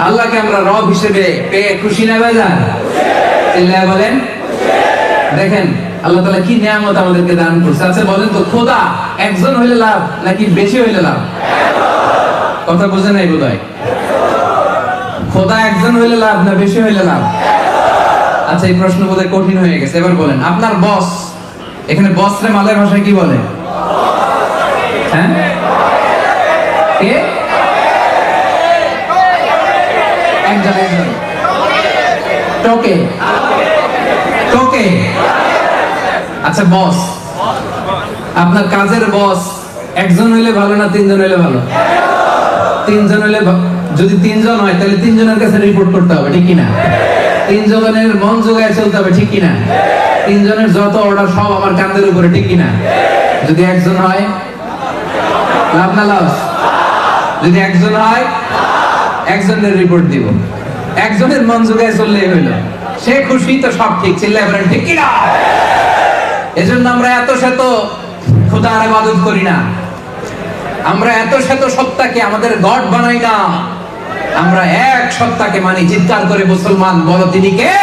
আল্লাহকে আমরা রব হিসেবে পেয়ে খুশি না ভাইজান? চিল্লায় বলেন। দেখেন আল্লাহ তাআলা কি নিয়ামত আমাদেরকে দান করছে। আচ্ছা বলেন তো, খোদা একজন হইলে লাভ নাকি বেশি হইলে লাভ? কথা বুঝে নাই বোধহয়। খোদা একজন হইলে লাভ না বেশি হইলে লাভ? আচ্ছা এই প্রশ্ন বোধহয় কঠিন হয়ে গেছে। এবার বলেন, আপনার বস, এখানে বস রে মালয় ভাষায় কি বলে? হ্যাঁ, কে? একজন একজন টোকে টোকে। আচ্ছা বস, আপনার কাজের বস একজন হইলে ভালো না তিনজন হইলে ভালো? তিনজন হইলে যদি তিনজন হয় তাহলে তিনজনের কাছে রিপোর্ট করতে হবে, ঠিক কিনা? তিনজনের মন জোগায় চলতে হবে, ঠিক কিনা? তিনজনের যত অর্ডার সব আমার কাঁধের উপরে, ঠিক কিনা? যদি একজন হয় লাভ না লস? যদি একজন হয় একজনের রিপোর্ট দিব, একজনের মন জোগায় চললেই হইল, সে খুশি তো সব ঠিক। চিল্লায় বলেন ঠিক কিনা? এজন্য আমরা এত শত খোদার ইবাদত করি না, আমরা এত শত সত্তাকে আমাদের গড বানাই না, আমরা এক সত্তাকে মানি। চিৎকার করে মুসলমান বলো তিনি কে?